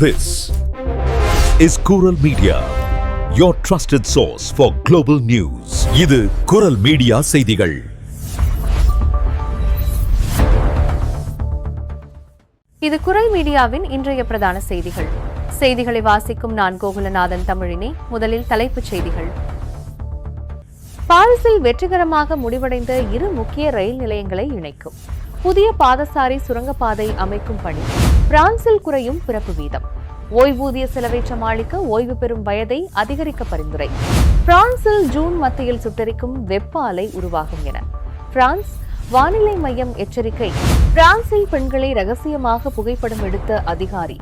This is Kural Media, your trusted source for global news. இது குரல் media செய்திகள். இது குரல் மீடியாவின் இன்றைய பிரதான செய்திகள். செய்திகளை வாசிக்கும் நான் கோகுலநாதன் தமிழினி. முதலில் தலைப்புச் செய்திகள். பாரிஸில் வெற்றிகரமாக முடிவடைந்த இரு முக்கிய ரயில் நிலையங்களை இணைக்கும் புதிய பாதசாரி சுரங்கப்பாதை அமைக்கும் பணி. பிரான்சில் குறையும் பிறப்பு வீதம். ஓய்வூதிய செலவை சமாளிக்க ஓய்வு பெறும் வயதை அதிகரிக்க பரிந்துரை. பிரான்சில் ஜூன் மத்தியில் சுட்டரிக்கும் வெப்ப அலை உருவாகும் என பிரான்ஸ் வானிலை மையம் எச்சரிக்கை. பிரான்சில் பெண்களை ரகசியமாக புகைப்படம் எடுத்த அதிகாரி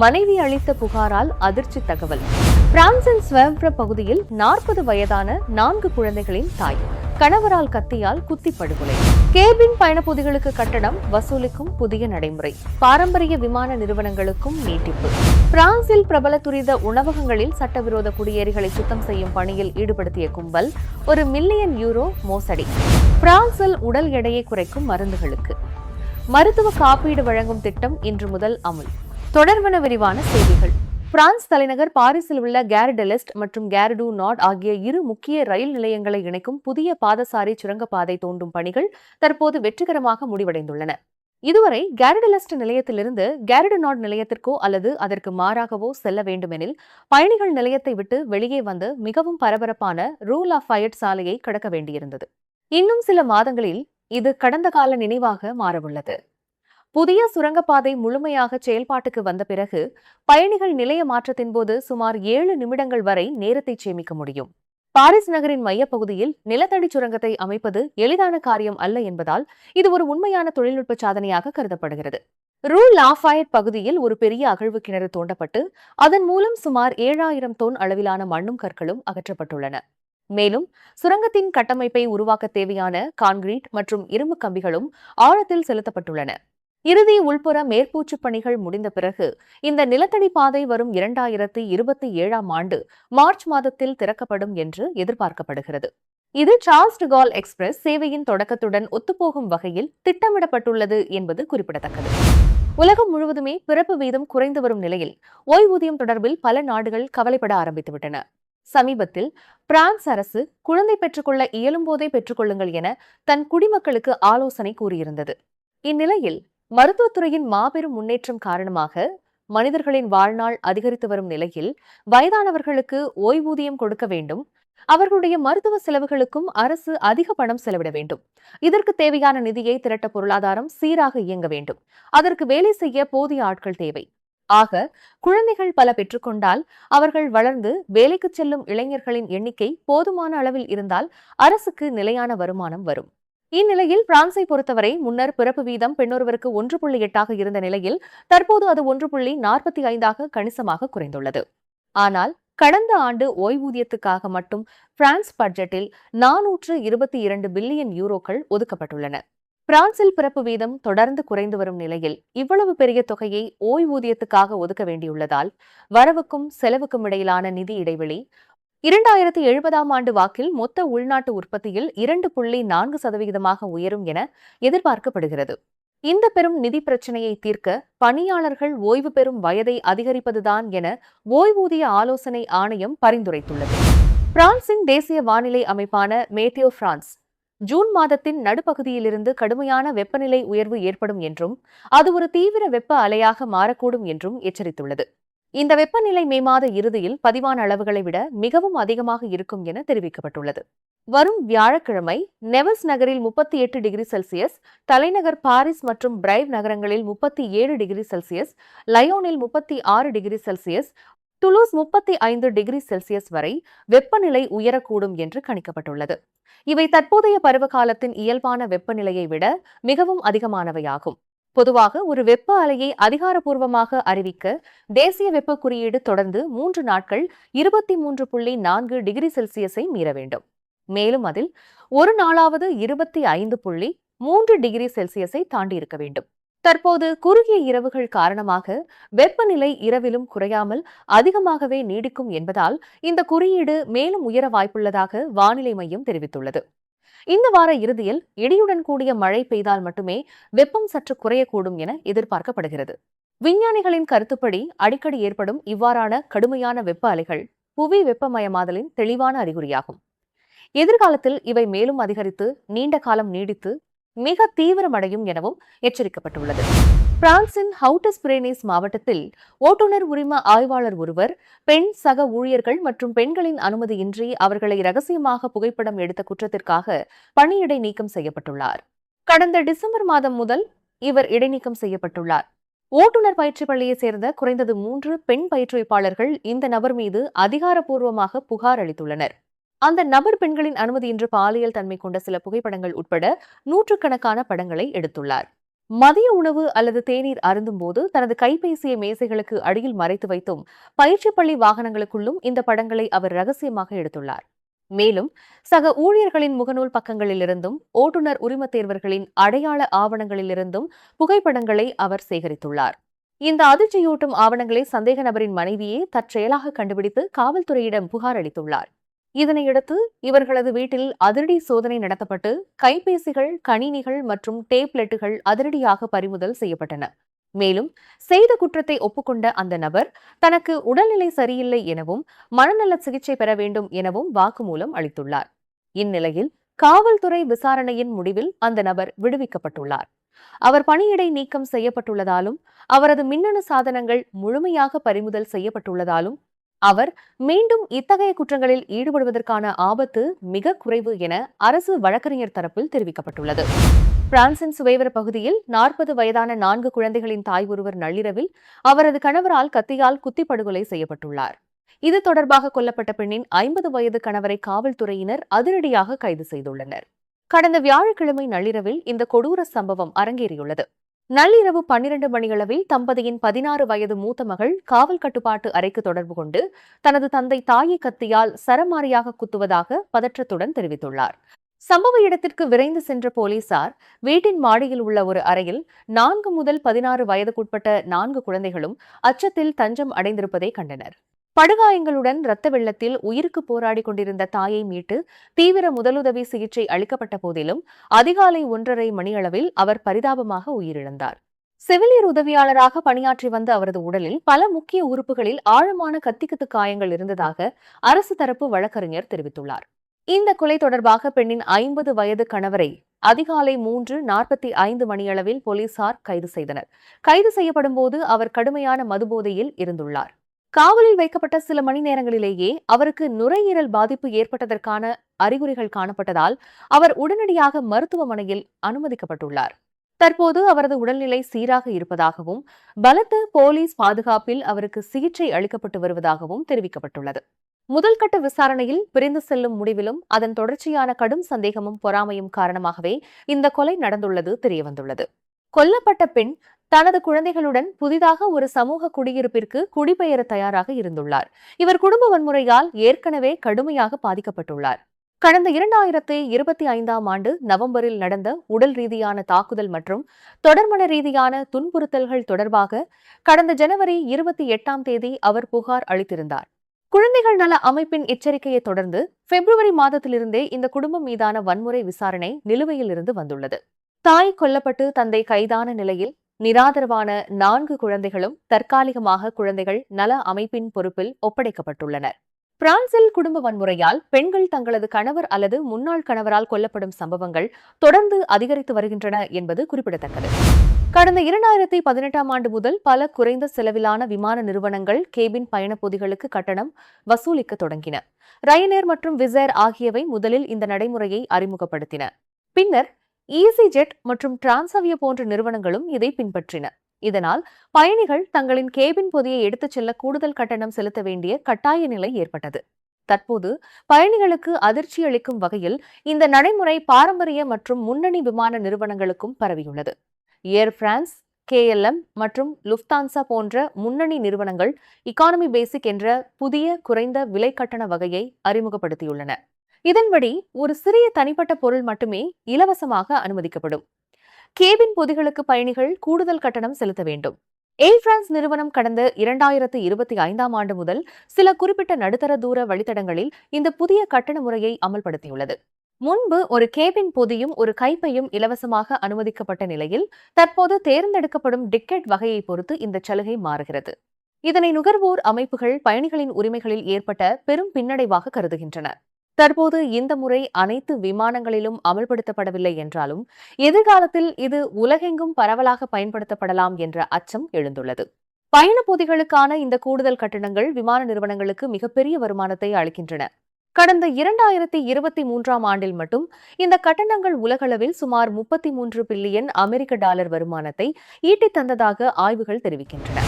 மனைவி அளித்த புகாரால் அதிர்ச்சி தகவல். பிரான்சின் ஸ்வெவ்ர பகுதியில் 40 வயதான 4 குழந்தைகளின் தாய் கணவரால் கத்தியால் குத்தி படுகொலை. கேபின் பயணப்பொதிகளுக்கு கட்டணம் வசூலிக்கும் புதிய நடைமுறை. பாரம்பரிய விமான நிறுவனங்களுக்கும் நீட்டிப்பு. பிரான்சில் பிரபல துரித உணவகங்களில் சட்டவிரோத குடியேறிகளை சுத்தம் செய்யும் பணியில் ஈடுபடுத்திய கும்பல் €1 மில்லியன் மோசடி. பிரான்சில் உடல் எடையை குறைக்கும் மருந்துகளுக்கு மருத்துவ காப்பீடு வழங்கும் திட்டம் இன்று முதல் அமுல். தொடர்வன விரிவான செய்திகள். பிரான்ஸ் தலைநகர் பாரிஸில் உள்ள கேர் டெ லெஸ்ட் மற்றும் கேர் டு நார்ட் ஆகிய இரு முக்கிய ரயில் நிலையங்களை இணைக்கும் புதிய பாதசாரி சுரங்கப்பாதை தோண்டும் பணிகள் தற்போது வெற்றிகரமாக முடிவடைந்துள்ளன. இதுவரை கேர் டெ லெஸ்ட் நிலையத்திலிருந்து கேர் டு நார்ட் நிலையத்திற்கோ அல்லது அதற்கு மாறாகவோ செல்ல வேண்டுமெனில் பயணிகள் நிலையத்தை விட்டு வெளியே வந்து மிகவும் பரபரப்பான ரூ லாஃபயட் சாலையை கடக்க வேண்டியிருந்தது. இன்னும் சில மாதங்களில் இது கடந்த கால நினைவாக மாறவுள்ளது. புதிய சுரங்கப்பாதை முழுமையாக செயல்பாட்டுக்கு வந்த பிறகு பயணிகள் நிலைய மாற்றத்தின் போது சுமார் 7 நிமிடங்கள் வரை நேரத்தை சேமிக்க முடியும். பாரிஸ் நகரின் மையப்பகுதியில் நிலத்தடி சுரங்கத்தை அமைப்பது எளிதான காரியம் அல்ல என்பதால் இது ஒரு உண்மையான தொழில்நுட்ப சாதனையாக கருதப்படுகிறது. ரூ லாஃபயட் பகுதியில் ஒரு பெரிய அகழ்வு கிணறு தோண்டப்பட்டு அதன் மூலம் சுமார் 7000 தொன் அளவிலான மண்ணும் கற்களும் அகற்றப்பட்டுள்ளன. மேலும் சுரங்கத்தின் கட்டமைப்பை உருவாக்க தேவையான கான்கிரீட் மற்றும் இரும்பு கம்பிகளும் ஆழத்தில் செலுத்தப்பட்டுள்ளன. இறுதி உள்புற மேற்பூச்சு பணிகள் முடிந்த பிறகு இந்த நிலத்தடி பாதை வரும் 2027ஆம் ஆண்டு மார்ச் மாதத்தில் திறக்கப்படும் என்று எதிர்பார்க்கப்படுகிறது. இது சார்ல்ஸ் டி கால் எக்ஸ்பிரஸ் சேவையின் தொடக்கத்துடன் ஒத்துப்போகும் வகையில் திட்டமிடப்பட்டுள்ளது என்பது குறிப்பிடத்தக்கது. உலகம் முழுவதுமே பிறப்பு வீதம் குறைந்து வரும் நிலையில் ஓய்வூதியம் தொடர்பில் பல நாடுகள் கவலைப்பட ஆரம்பித்துவிட்டன. சமீபத்தில் பிரான்ஸ் அரசு குழந்தை பெற்றுக்கொள்ள இயலும் போதே பெற்றுக்கொள்ளுங்கள் என தன் குடிமக்களுக்கு ஆலோசனை கூறியிருந்தது. இந்நிலையில் மருத்துவத்துறையின் மாபெரும் முன்னேற்றம் காரணமாக மனிதர்களின் வாழ்நாள் அதிகரித்து வரும் நிலையில் வயதானவர்களுக்கு ஓய்வூதியம் கொடுக்க வேண்டும். அவர்களுடைய மருத்துவ செலவுகளுக்கும் அரசு அதிக பணம் செலவிட வேண்டும். இதற்கு தேவையான நிதியை திரட்ட பொருளாதாரம் சீராக இயங்க வேண்டும். அதற்கு வேலை செய்ய போதிய ஆட்கள் தேவை. ஆக குழந்தைகள் பல பெற்றுக்கொண்டால் அவர்கள் வளர்ந்து வேலைக்கு செல்லும் இளைஞர்களின் எண்ணிக்கை போதுமான அளவில் இருந்தால் அரசுக்கு நிலையான வருமானம் வரும். இந்நிலையில் பிரான்சை பொறுத்தவரை முன்னர் பிறப்பு வீதம் பெண்ணொருவருக்கு 1.8 இருந்த நிலையில் தற்போது அது 1.45 கணிசமாக குறைந்துள்ளது. ஆனால் கடந்த ஆண்டு ஓய்வூதியத்துக்காக மட்டும் பிரான்ஸ் பட்ஜெட்டில் €422 பில்லியன் ஒதுக்கப்பட்டுள்ளன. பிரான்சில் பிறப்பு வீதம் தொடர்ந்து குறைந்து வரும் நிலையில் இவ்வளவு பெரிய தொகையை ஓய்வூதியத்துக்காக ஒதுக்க வேண்டியுள்ளதால் வரவுக்கும் செலவுக்கும் இடையிலான நிதி இடைவெளி 2070ஆம் ஆண்டு வாக்கில் மொத்த உள்நாட்டு உற்பத்தியில் 2.4% உயரும் என எதிர்பார்க்கப்படுகிறது. இந்த பெரும் நிதி பிரச்சினையை தீர்க்க பணியாளர்கள் ஓய்வு பெறும் வயதை அதிகரிப்பதுதான் என ஓய்வூதிய ஆலோசனை ஆணையம் பரிந்துரைத்துள்ளது. பிரான்சின் தேசிய வானிலை அமைப்பான மேத்தியோ பிரான்ஸ் ஜூன் மாதத்தின் நடுப்பகுதியிலிருந்து கடுமையான வெப்பநிலை உயர்வு ஏற்படும் என்றும் அது ஒரு தீவிர வெப்ப அலையாக மாறக்கூடும் என்றும் எச்சரித்துள்ளது. இந்த வெப்பநிலை மே மாத இறுதியில் பதிவான அளவுகளை விட மிகவும் அதிகமாக இருக்கும் என தெரிவிக்கப்பட்டுள்ளது. வரும் வியாழக்கிழமை நெவஸ் நகரில் 38 டிகிரி செல்சியஸ், தலைநகர் பாரிஸ் மற்றும் பிரைவ் நகரங்களில் 37 டிகிரி செல்சியஸ், லயோனில் 36 degree Celsius, Toulouse 35 degree Celsius வரை வெப்பநிலை உயரக்கூடும் என்று கணிக்கப்பட்டுள்ளது. இவை தற்போதைய பருவகாலத்தின் இயல்பான வெப்பநிலையை விட மிகவும் அதிகமானவையாகும். பொதுவாக ஒரு வெப்ப அலையை அதிகாரப்பூர்வமாக அறிவிக்க தேசிய வெப்ப குறியீடு தொடர்ந்து 3 நாட்கள் 23.4 டிகிரி செல்சியஸை மீற வேண்டும். மேலும் அதில் ஒரு நாளாவது 25.3 டிகிரி செல்சியஸை தாண்டி இருக்க வேண்டும். தற்போது குறுகிய இரவுகள் காரணமாக வெப்பநிலை இரவிலும் குறையாமல் அதிகமாகவே நீடிக்கும் என்பதால் இந்த குறியீடு மேலும் உயர வாய்ப்புள்ளதாக வானிலை மையம் தெரிவித்துள்ளது. இந்த வார இறுதியில் இடியுடன் கூடிய மழை பெய்தால் மட்டுமே வெப்பம் சற்று குறையக்கூடும் என எதிர்பார்க்கப்படுகிறது. விஞ்ஞானிகளின் கருத்துப்படி அடிக்கடி ஏற்படும் இவ்வாறான கடுமையான வெப்ப அலைகள் புவி வெப்பமயமாதலின் தெளிவான அறிகுறியாகும். எதிர்காலத்தில் இவை மேலும் அதிகரித்து நீண்ட காலம் நீடித்து மிக தீவிரமடையும் எனவும் எச்சரிக்கப்பட்டுள்ளது. பிரான்சின் ஹவுட்டஸ் பிரேனிஸ் மாவட்டத்தில் ஓட்டுநர் உரிம ஆய்வாளர் ஒருவர் பெண் சக ஊழியர்கள் மற்றும் பெண்களின் அனுமதியின்றி அவர்களை ரகசியமாக புகைப்படம் எடுத்த குற்றத்திற்காக பணியிடை நீக்கம் செய்யப்பட்டுள்ளார். கடந்த டிசம்பர் மாதம் முதல் இவர் இடைநீக்கம் செய்யப்பட்டுள்ளார். ஓட்டுநர் பயிற்சி பள்ளியை சேர்ந்த குறைந்தது 3 பெண் பயிற்றுவிப்பாளர்கள் இந்த நபர் மீது அதிகாரப்பூர்வமாக புகார் அளித்துள்ளனர். அந்த நபர் பெண்களின் அனுமதியின்றி பாலியல் தன்மை கொண்ட சில புகைப்படங்கள் உட்பட நூற்றுக்கணக்கான படங்களை எடுத்துள்ளார். மதிய உணவு அல்லது தேநீர் அருந்தும் போது தனது கைபேசியை மேசைகளுக்கு அடியில் மறைத்து வைத்தும் பயிற்சி பள்ளி வாகனங்களுக்குள்ளும் இந்த படங்களை அவர் ரகசியமாக எடுத்துள்ளார். மேலும் சக ஊழியர்களின் முகநூல் பக்கங்களிலிருந்தும் ஓட்டுநர் உரிமத் தேர்வர்களின் அடையாள ஆவணங்களிலிருந்தும் புகைப்படங்களை அவர் சேகரித்துள்ளார். இந்த அதிர்ச்சியூட்டும் ஆவணங்களை சந்தேக நபரின் மனைவியே தற்செயலாக கண்டுபிடித்து காவல்துறையிடம் புகார் அளித்துள்ளார். இதனையடுத்து இவர்களது வீட்டில் அதிரடி சோதனை நடத்தப்பட்டு கைபேசிகள், கணினிகள் மற்றும் டேப்லெட்டுகள் அதிரடியாக பறிமுதல் செய்யப்பட்டன. மேலும் செய்த குற்றத்தை ஒப்புக்கொண்ட அந்த நபர் தனக்கு உடல்நிலை சரியில்லை எனவும் மனநல சிகிச்சை பெற வேண்டும் எனவும் வாக்குமூலம் அளித்துள்ளார். இந்நிலையில் காவல்துறை விசாரணையின் முடிவில் அந்த நபர் விடுவிக்கப்பட்டுள்ளார். அவர் பணியிடை நீக்கம் செய்யப்பட்டுள்ளதாலும் அவரது மின்னணு சாதனங்கள் முழுமையாக பறிமுதல் செய்யப்பட்டுள்ளதாலும் அவர் மீண்டும் இத்தகைய குற்றங்களில் ஈடுபடுவதற்கான ஆபத்து மிக குறைவு என அரசு வழக்கறிஞர் தரப்பில் தெரிவிக்கப்பட்டுள்ளது. பிரான்சின் சுவைவர பகுதியில் 40 வயதான 4 குழந்தைகளின் தாய் ஒருவர் நள்ளிரவில் அவரது கணவரால் கத்தியால் குத்தி படுகொலை செய்யப்பட்டுள்ளார். இது தொடர்பாக கொல்லப்பட்ட பெண்ணின் 50 வயது கணவரை காவல்துறையினர் அதிரடியாக கைது செய்துள்ளனர். கடந்த வியாழக்கிழமை நள்ளிரவில் இந்த கொடூர சம்பவம் அரங்கேறியுள்ளது. நள்ளிரவு 12 மணியளவில் தம்பதியின் 16 வயது மூத்த மகள் காவல் கட்டுப்பாட்டு அறைக்கு தொடர்பு கொண்டு தனது தந்தை தாயை கத்தியால் சரமாரியாக குத்துவதாக பதற்றத்துடன் தெரிவித்துள்ளார். சம்பவ இடத்திற்கு விரைந்து சென்ற போலீசார் வீட்டின் மாடியில் உள்ள ஒரு அறையில் 4 முதல் 16 வயதுக்குட்பட்ட 4 குழந்தைகளும் அச்சத்தில் தஞ்சம் அடைந்திருப்பதை கண்டனர். படுகாயங்களுடன் இரத்த வெள்ளத்தில் உயிருக்கு போராடி கொண்டிருந்த தாயை மீட்டு தீவிர முதலுதவி சிகிச்சை அளிக்கப்பட்ட போதிலும் அதிகாலை 1:30 மணியளவில் அவர் பரிதாபமாக உயிரிழந்தார். செவிலியர் உதவியாளராக பணியாற்றி வந்த அவரது உடலில் பல முக்கிய உறுப்புகளில் ஆழமான கத்திக்குத்து காயங்கள் இருந்ததாக அரசு தரப்பு வழக்கறிஞர் தெரிவித்துள்ளார். இந்த கொலை தொடர்பாக பெண்ணின் 50 வயது கணவரை அதிகாலை 3:45 மணியளவில் போலீசார் கைது செய்தனர். கைது செய்யப்படும் போது அவர் கடுமையான மதுபோதையில் இருந்துள்ளார். காவலில் வைக்கப்பட்ட சில மணி நேரங்களிலேயே அவருக்கு நுரையீரல் பாதிப்பு ஏற்பட்டதற்கான அறிகுறிகள் காணப்பட்டதால் அவர் உடனடியாக மருத்துவமனையில் அனுமதிக்கப்பட்டுள்ளார். தற்போது அவரது உடல்நிலை சீராக இருப்பதாகவும் பலத்த போலீஸ் பாதுகாப்பில் அவருக்கு சிகிச்சை அளிக்கப்பட்டு வருவதாகவும் தெரிவிக்கப்பட்டுள்ளது. முதல்கட்ட விசாரணையில் பிரிந்து செல்லும் முடிவிலும் அதன் தொடர்ச்சியான கடும் சந்தேகமும் பொறாமையும் காரணமாகவே இந்த கொலை நடந்துள்ளது தெரியவந்துள்ளது. கொல்லப்பட்ட பெண் தனது குழந்தைகளுடன் புதிதாக ஒரு சமூக குடியிருப்பிற்கு குடிபெயர தயாராக இருந்துள்ளார். இவர் குடும்ப வன்முறையால் ஏற்கனவே கடுமையாக பாதிக்கப்பட்டுள்ளார். கடந்த 2025ஆம் ஆண்டு நவம்பரில் நடந்த உடல் ரீதியான தாக்குதல் மற்றும் தொடர்மன ரீதியான துன்புறுத்தல்கள் தொடர்பாக கடந்த ஜனவரி 28ஆம் தேதி அவர் புகார் அளித்திருந்தார். குழந்தைகள் நல அமைப்பின் எச்சரிக்கையை தொடர்ந்து பிப்ரவரி மாதத்திலிருந்தே இந்த குடும்பம் மீதான வன்முறை விசாரணை நிலுவையில் இருந்து வந்துள்ளது. தாய் கொல்லப்பட்டு தந்தை கைதான நிலையில் நிராதரவான 4 குழந்தைகளும் தற்காலிகமாக குழந்தைகள் நல அமைப்பின் பொறுப்பில் ஒப்படைக்கப்பட்டுள்ளனர். பிரான்சில் குடும்ப வன்முறையால் பெண்கள் தங்களது கணவர் அல்லது முன்னாள் கணவரால் கொல்லப்படும் சம்பவங்கள் தொடர்ந்து அதிகரித்து வருகின்றன என்பது குறிப்பிடத்தக்கது. கடந்த 2018ஆம் ஆண்டு முதல் பல குறைந்த செலவிலான விமான நிறுவனங்கள் கேபின் பயணப்பொதிகளுக்கு கட்டணம் வசூலிக்க தொடங்கின. ரயனேர் மற்றும் விசேர் ஆகியவை முதலில் இந்த நடைமுறையை அறிமுகப்படுத்தின. பின்னர் ஈசிஜெட் மற்றும் டிரான்சாவியா போன்ற நிறுவனங்களும் இதை பின்பற்றின. இதனால் பயணிகள் தங்களின் கேபின் பொதியை எடுத்துச் செல்ல கூடுதல் கட்டணம் செலுத்த வேண்டிய கட்டாய நிலை ஏற்பட்டது. தற்போது பயணிகளுக்கு அதிர்ச்சி அளிக்கும் வகையில் இந்த நடைமுறை பாரம்பரிய மற்றும் முன்னணி விமான நிறுவனங்களுக்கும் பரவியுள்ளது. ஏர் பிரான்ஸ், KLM மற்றும் லுஃப்தான்சா போன்ற முன்னணி நிறுவனங்கள் இகானமி பேசிக் என்ற புதிய குறைந்த விலை கட்டண வகையை அறிமுகப்படுத்தியுள்ளன. இதன்படி ஒரு சிறிய தனிப்பட்ட பொருள் மட்டுமே இலவசமாக அனுமதிக்கப்படும். கேபின் பொதிகளுக்கு பயணிகள் கூடுதல் கட்டணம் செலுத்த வேண்டும். ஏர் பிரான்ஸ் நிறுவனம் கடந்த 2025ஆம் ஆண்டு முதல் சில குறிப்பிட்ட நடுத்தர தூர வழித்தடங்களில் இந்த புதிய கட்டண முறையை அமல்படுத்தியுள்ளது. முன்பு ஒரு கேபின் பொதியும் ஒரு கைப்பையும் இலவசமாக அனுமதிக்கப்பட்ட நிலையில் தற்போது தேர்ந்தெடுக்கப்படும் டிக்கெட் வகையை பொறுத்து இந்த சலுகை மாறுகிறது. இதனை நுகர்வோர் அமைப்புகள் பயணிகளின் உரிமைகளில் ஏற்பட்ட பெரும் பின்னடைவாக கருதுகின்றன. தற்போது இந்த முறை அனைத்து விமானங்களிலும் அமல்படுத்தப்படவில்லை என்றாலும் எதிர்காலத்தில் இது உலகெங்கும் பரவலாக பயன்படுத்தப்படலாம் என்ற அச்சம் எழுந்துள்ளது. பயண பொதிகளுக்கான இந்த கூடுதல் கட்டணங்கள் விமான நிறுவனங்களுக்கு மிகப்பெரிய வருமானத்தை அளிக்கின்றன. கடந்த 2023ஆம் ஆண்டில் மட்டும் இந்த கட்டணங்கள் உலகளவில் சுமார் 33 பில்லியன் அமெரிக்க டாலர் வருமானத்தை ஈட்டித் தந்ததாக ஆய்வுகள் தெரிவிக்கின்றன.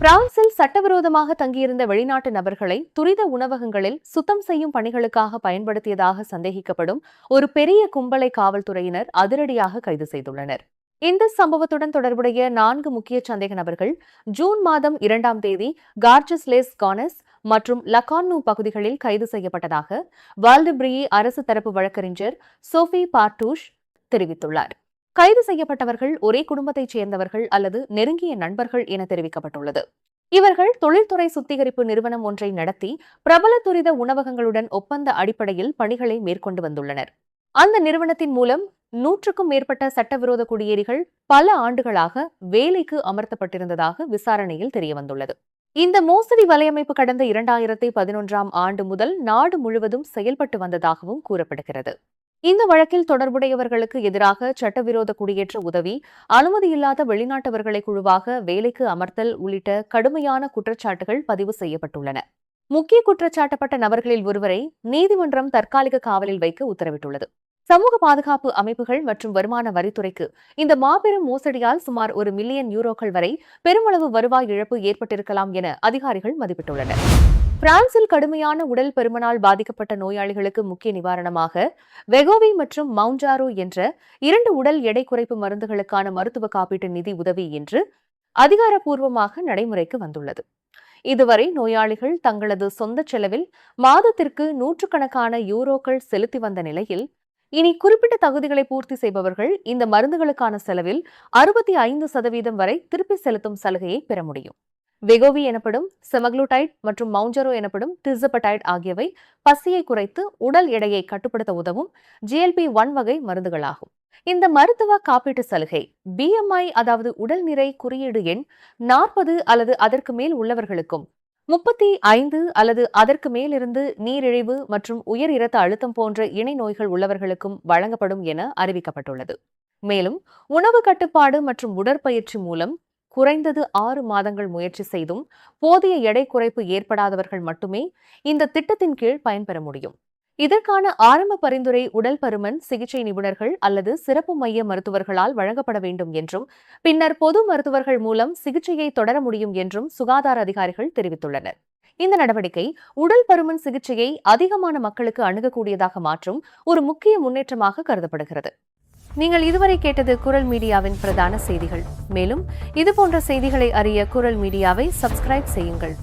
பிரான்சில் சட்டவிரோதமாக தங்கியிருந்த வெளிநாட்டு நபர்களை துரித உணவகங்களில் சுத்தம் செய்யும் பணிகளுக்காக பயன்படுத்தியதாக சந்தேகிக்கப்படும் ஒரு பெரிய கும்பலை காவல்துறையினர் அதிரடியாக கைது செய்துள்ளனர். இந்த சம்பவத்துடன் தொடர்புடைய 4 முக்கிய சந்தேக நபர்கள் ஜூன் மாதம் 2ஆம் தேதி கார்ஜஸ் லெஸ் கானஸ் மற்றும் லகான்னு பகுதிகளில் கைது செய்யப்பட்டதாக வால்டெப்ரியே அரசு தரப்பு வழக்கறிஞர் சோஃபி பார்டூஷ் தெரிவித்துள்ளார். கைது செய்யப்பட்டவர்கள் ஒரே குடும்பத்தைச் சேர்ந்தவர்கள் அல்லது நெருங்கிய நண்பர்கள் என தெரிவிக்கப்பட்டுள்ளது. இவர்கள் தொழில்துறை சுத்திகரிப்பு நிறுவனம் ஒன்றை நடத்தி பிரபல துரித உணவகங்களுடன் ஒப்பந்த அடிப்படையில் பணிகளை மேற்கொண்டு வந்துள்ளனர். அந்த நிறுவனத்தின் மூலம் 100க்கும் மேற்பட்ட சட்டவிரோத குடியேறிகள் பல ஆண்டுகளாக வேலைக்கு அமர்த்தப்பட்டிருந்ததாக விசாரணையில் தெரியவந்துள்ளது. இந்த மோசடி வலையமைப்பு கடந்த 2011ஆம் ஆண்டு முதல் நாடு முழுவதும் செயல்பட்டு வந்ததாகவும் கூறப்படுகிறது. இந்த வழக்கில் தொடர்புடையவர்களுக்கு எதிராக சட்டவிரோத குடியேற்ற உதவி, அனுமதியில்லாத வெளிநாட்டவர்களை குழுவாக வேலைக்கு அமர்த்தல் உள்ளிட்ட கடுமையான குற்றச்சாட்டுகள் பதிவு செய்யப்பட்டுள்ளன. முக்கிய குற்றச்சாட்டப்பட்ட நபர்களில் ஒருவரை நீதிமன்றம் தற்காலிக காவலில் வைக்க உத்தரவிட்டுள்ளது. சமூக பாதுகாப்பு அமைப்புகள் மற்றும் வருமான வரித்துறைக்கு இந்த மாபெரும் மோசடியால் சுமார் 1 மில்லியன் யூரோக்கள் வரை பெருமளவு வருவாய் இழப்பு ஏற்பட்டிருக்கலாம் என அதிகாரிகள் மதிப்பிட்டுள்ளனர். பிரான்சில் கடுமையான உடல் பருமனால் பாதிக்கப்பட்ட நோயாளிகளுக்கு முக்கிய நிவாரணமாக வெகோவி மற்றும் மவுண்டாரோ என்ற 2 உடல் எடை குறைப்பு மருந்துகளுக்கான மருத்துவ காப்பீட்டு நிதி உதவி என்று அதிகாரப்பூர்வமாக நடைமுறைக்கு வந்துள்ளது. இதுவரை நோயாளிகள் தங்களது சொந்த செலவில் மாதத்திற்கு 100கணக்கான யூரோக்கள் செலுத்தி வந்த நிலையில் இனி குறிப்பிட்ட தகுதிகளை பூர்த்தி செய்பவர்கள் இந்த மருந்துகளுக்கான செலவில் 65% வரை திருப்பி செலுத்தும் சலுகையை பெற முடியும். வெகோவி எனப்படும் செமக்ளூடைட் மற்றும் மவுண்டாரோ எனப்படும் டிசபடைட் ஆகியவை பசியை குறைத்து உடல் எடையை கட்டுப்படுத்த உதவும் GLP-1 வகை மருந்துகளாகும். இந்த மருத்துவ காப்பீட்டு சலுகை BMI அதாவது உடல் நிறை குறியீடு எண் 40 அல்லது அதற்கு மேல் உள்ளவர்களுக்கும் 35 அல்லது அதற்கு மேலிருந்து நீரிழிவு மற்றும் உயர் இரத்த அழுத்தம் போன்ற இணை நோய்கள் உள்ளவர்களுக்கும் வழங்கப்படும் என அறிவிக்கப்பட்டுள்ளது. மேலும் உணவு கட்டுப்பாடு மற்றும் உடற்பயிற்சி மூலம் குறைந்தது 6 மாதங்கள் முயற்சி செய்தும் போதிய எடை குறைப்பு ஏற்படாதவர்கள் மட்டுமே இந்த திட்டத்தின் கீழ் பயன்பெற முடியும். இதற்கான ஆரம்ப பரிந்துரை உடல் பருமன் சிகிச்சை நிபுணர்கள் அல்லது சிறப்பு மைய மருத்துவர்களால் வழங்கப்பட வேண்டும் என்றும் பின்னர் பொது மருத்துவர்கள் மூலம் சிகிச்சையை தொடர முடியும் என்றும் சுகாதார அதிகாரிகள் தெரிவித்துள்ளனர். இந்த நடவடிக்கை உடல் பருமன் சிகிச்சையை அதிகமான மக்களுக்கு அணுகக்கூடியதாக மாற்றும் ஒரு முக்கிய முன்னேற்றமாக கருதப்படுகிறது. நீங்கள் இதுவரை கேட்டது குரல் மீடியாவின் பிரதான செய்திகள். மேலும் இதுபோன்ற செய்திகளை அறிய குரல் மீடியாவை சப்ஸ்கிரைப் செய்யுங்கள்.